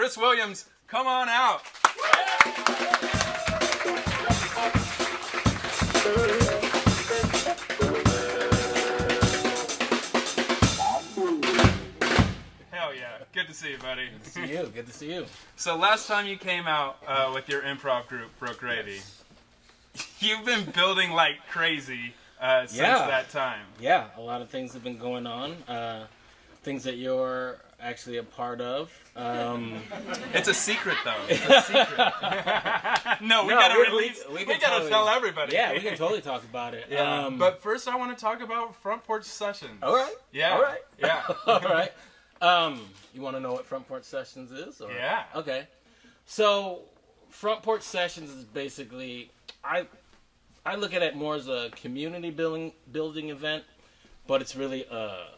Chris Williams, come on out. Hell yeah. Good to see you, buddy. Good to see you. Good to see you. So last time you came out with your improv group, Broke Gravy, you've been building like crazy since that time. Yeah, a lot of things have been going on. Things that you're actually a part of. It's a secret, though. It's a secret. No, we gotta release. We gotta tell everybody. Yeah, we can totally talk about it. Yeah. But first, I want to talk about Front Porch Sessions. All right. Yeah. All right. Yeah. All right. You want to know what Front Porch Sessions is? Or? Yeah. Okay. So, Front Porch Sessions is basically, I look at it more as a community building event, but it's really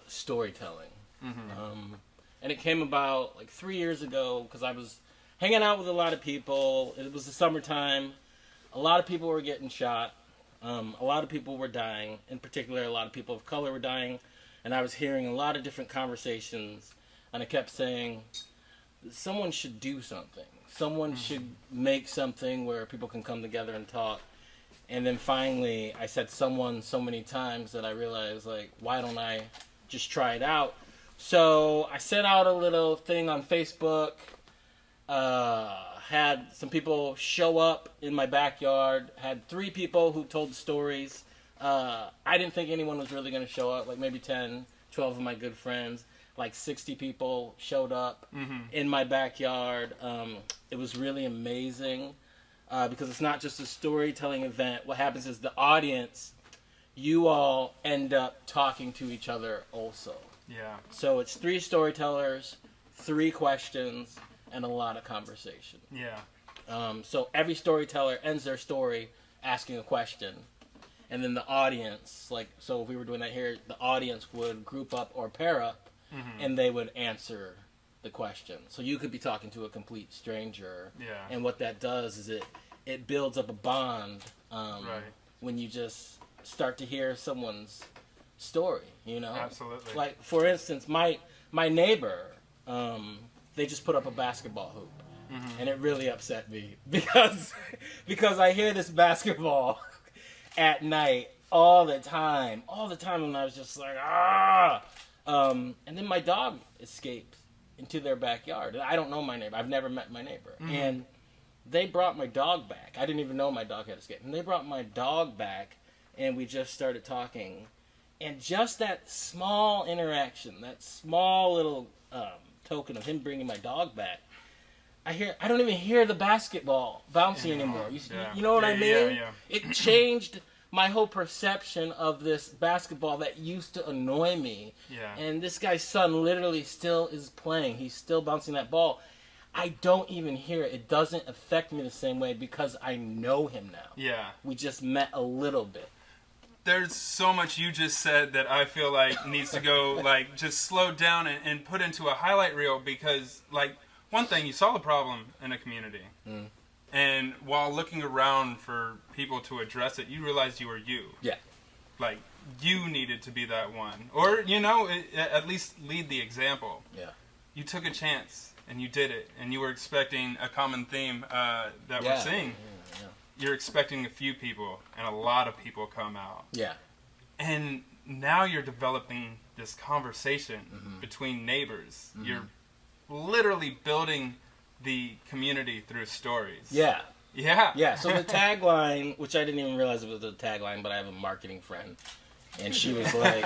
storytelling. Mm-hmm. And it came about like 3 years ago because I was hanging out with a lot of people. It was the summertime. A lot of people were getting shot. A lot of people were dying. In particular, a lot of people of color were dying. And I was hearing a lot of different conversations. And I kept saying, someone should do something. Someone should make something where people can come together and talk. And then finally, I said someone so many times that I realized, like, why don't I just try it out? So I sent out a little thing on Facebook, had some people show up in my backyard, had 3 people who told stories. I didn't think anyone was really going to show up, like maybe 10, 12 of my good friends. Like 60 people showed up in my backyard. It was really amazing because it's not just a storytelling event. What happens is the audience, you all end up talking to each other also. Yeah. So it's 3 storytellers, 3 questions, and a lot of conversation. Yeah. So every storyteller ends their story asking a question. And then the audience, like, so if we were doing that here, the audience would group up or pair up, and they would answer the question. So you could be talking to a complete stranger. Yeah. And what that does is it builds up a bond Right. when you just start to hear someone's story, you know? Absolutely. Like, for instance, my neighbor, they just put up a basketball hoop. And it really upset me because I hear this basketball at night all the time when I was just like, and then my dog escaped into their backyard. I don't know my neighbor. I've never met my neighbor. And they brought my dog back. I didn't even know my dog had escaped. And they brought my dog back, and we just started talking. And just that small interaction, that small little token of him bringing my dog back, I don't even hear the basketball bouncing anymore. You know what I mean? Yeah. It changed my whole perception of this basketball that used to annoy me. Yeah. And this guy's son literally still is playing. He's still bouncing that ball. I don't even hear it. It doesn't affect me the same way because I know him now. Yeah. We just met a little bit. There's so much you just said that I feel like needs to go, like, just slowed down and put into a highlight reel because, like, one thing, you saw the problem in a community. And while looking around for people to address it, you realized you were you. Yeah. Like, you needed to be that one. Or, you know, at least lead the example. Yeah. You took a chance, and you did it. And you were expecting a common theme that we're seeing. Yeah. You're expecting a few people, and a lot of people come out. Yeah. And now you're developing this conversation between neighbors. You're literally building the community through stories. Yeah. Yeah. Yeah. So the tagline, which I didn't even realize it was a tagline, but I have a marketing friend, and she was like,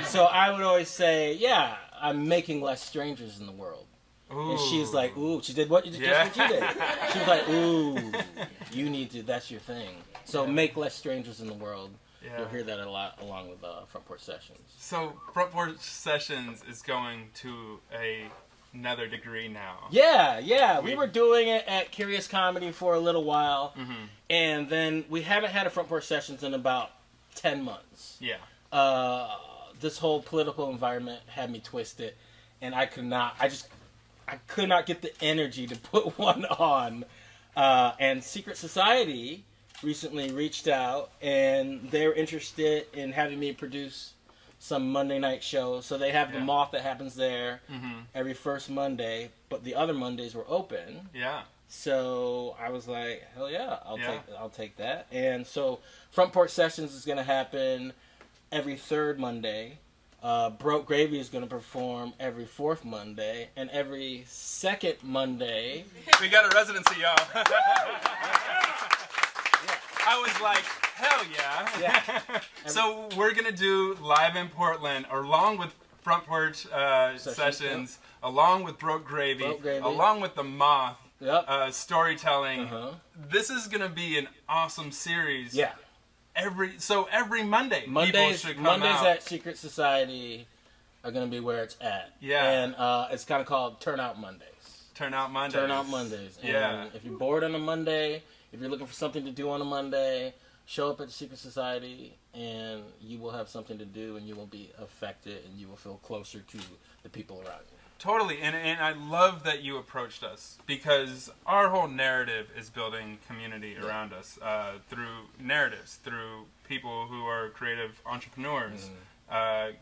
so I would always say, yeah, I'm making less strangers in the world. Ooh. And she's like, ooh, she did what you did. She was like, ooh, you need to, that's your thing. So make less strangers in the world. Yeah. You'll hear that a lot along with Front Porch Sessions. So Front Porch Sessions is going to another degree now. Yeah. We were doing it at Curious Comedy for a little while, and then we haven't had a Front Porch Sessions in about 10 months. Yeah. This whole political environment had me twisted, and I could not get the energy to put one on. And Secret Society recently reached out, and they're interested in having me produce some Monday night shows. So they have the Yeah. Moth that happens there Mm-hmm. every first Monday, but the other Mondays were open. Yeah. So I was like, hell yeah, Yeah. I'll take that. And so Front Porch Sessions is going to happen every third Monday. Broke Gravy is going to perform every fourth Monday, and every second Monday. We got a residency, y'all. I was like, hell yeah. Yeah. So we're going to do live in Portland along with Front Porch Sessions, along with Broke Gravy, along with the Moth. Yep. Storytelling. This is going to be an awesome series. Yeah. Every Monday, people Mondays should come out. at Secret Society are going to be where it's at. Yeah. And it's kind of called Turnout Mondays. Turnout Mondays. Turnout Mondays. And Yeah. if you're bored on a Monday, if you're looking for something to do on a Monday, show up at the Secret Society and you will have something to do and you will be affected and you will feel closer to the people around you. Totally, and I love that you approached us because our whole narrative is building community around us through narratives, through people who are creative entrepreneurs,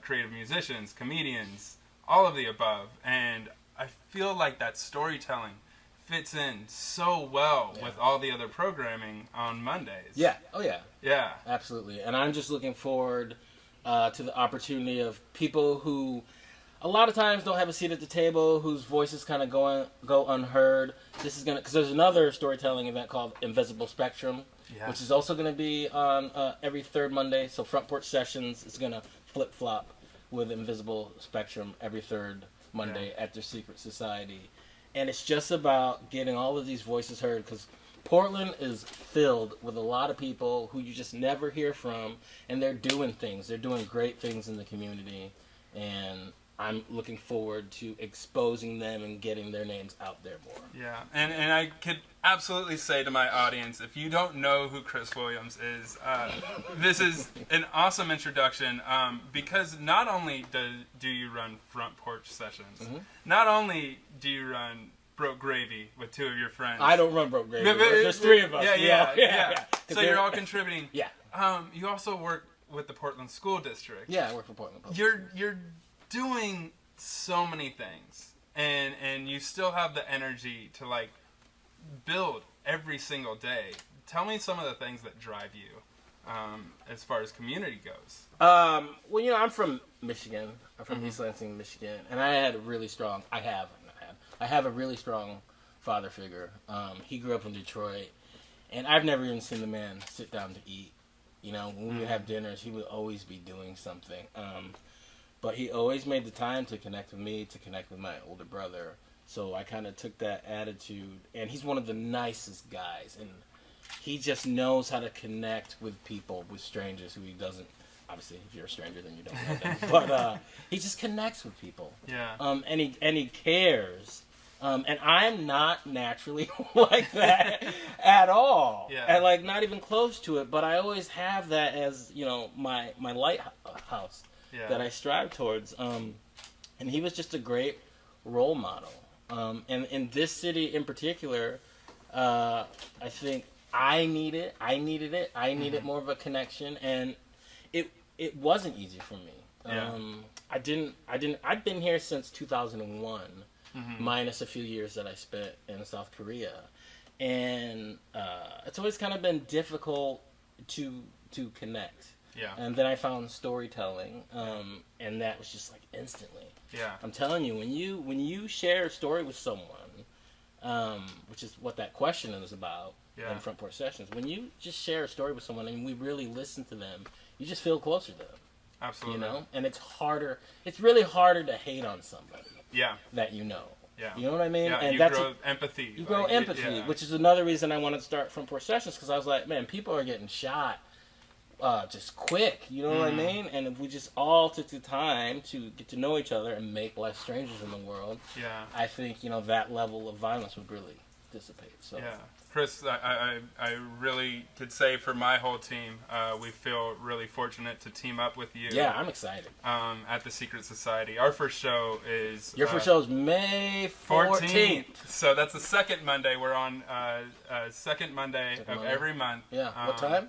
creative musicians, comedians, all of the above. And I feel like that storytelling fits in so well with all the other programming on Mondays. Yeah. Oh, yeah. Yeah. Absolutely. And I'm just looking forward to the opportunity of people who a lot of times don't have a seat at the table, whose voices kind of go unheard. This is gonna, because there's another storytelling event called Invisible Spectrum, which is also going to be on every third Monday. So Front Porch Sessions is going to flip flop with Invisible Spectrum every third Monday at their Secret Society, and it's just about getting all of these voices heard because Portland is filled with a lot of people who you just never hear from, and they're doing things. They're doing great things in the community, and I'm looking forward to exposing them and getting their names out there more. Yeah, and I could absolutely say to my audience, if you don't know who Chris Williams is, this is an awesome introduction because not only do you run Front Porch Sessions, not only do you run Broke Gravy with two of your friends. I don't run Broke Gravy. There's three of us. Yeah. So you're all contributing. Yeah. You also work with the Portland School District. Yeah, I work for Portland Public. You're doing so many things, and you still have the energy to like build every single day. Tell me some of the things that drive you as far as community goes. Well, I'm from Michigan. I'm from East Lansing, Michigan, and I have a really strong father figure. He grew up in Detroit, and I've never even seen the man sit down to eat. When we would have dinners, he would always be doing something. But he always made the time to connect with me, to connect with my older brother. So I kind of took that attitude. And he's one of the nicest guys. And he just knows how to connect with people, with strangers who he doesn't. Obviously, if you're a stranger, then you don't know them. But he just connects with people. Yeah. And he cares. And I'm not naturally like that at all. Yeah. And like not even close to it. But I always have that as, my lighthouse. Yeah. That I strive towards. And he was just a great role model. And in this city in particular, I think I needed it. I needed more of a connection, and it wasn't easy for me. Yeah. I've been here since 2001, minus a few years that I spent in South Korea. And it's always kind of been difficult to connect. Yeah. And then I found storytelling, and that was just like instantly. Yeah. I'm telling you, when you share a story with someone, which is what that question is about in Front Porch Sessions, when you just share a story with someone and we really listen to them, you just feel closer to them. Absolutely. And it's harder. It's really harder to hate on somebody. Yeah. That you know. Yeah. You know what I mean? Yeah. And you grow empathy. You grow empathy, which is another reason I wanted to start Front Porch Sessions, because I was like, man, people are getting shot. Just quick, you know what I mean? And if we just all took the time to get to know each other and make less strangers in the world, I think, that level of violence would really dissipate. So. Yeah. Chris, I really could say for my whole team, we feel really fortunate to team up with you. Yeah, I'm excited. At the Secret Society. Our first show is... Your first show is May 14th. So that's the second Monday. We're on second Monday of every month. Yeah. What time?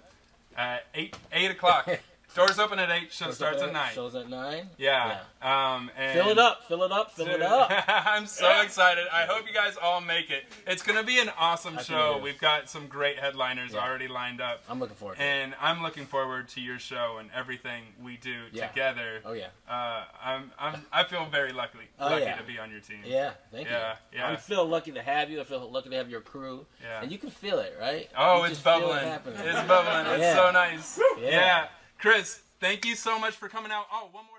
8 o'clock. Doors open at 8. Show Doors starts open at 9. Shows at 9. Yeah. And Fill it up. Fill it up. Fill it up. I'm so excited. I hope you guys all make it. It's going to be an awesome show. We've got some great headliners already lined up. I'm looking forward to it. And I'm looking forward to your show and everything we do together. Oh, yeah. I feel very lucky to be on your team. Yeah, thank you. Yeah. I feel lucky to have you. I feel lucky to have your crew. Yeah. And you can feel it, right? Oh, it's bubbling. It's bubbling. It's so nice. Yeah. Chris, thank you so much for coming out. Oh, one more.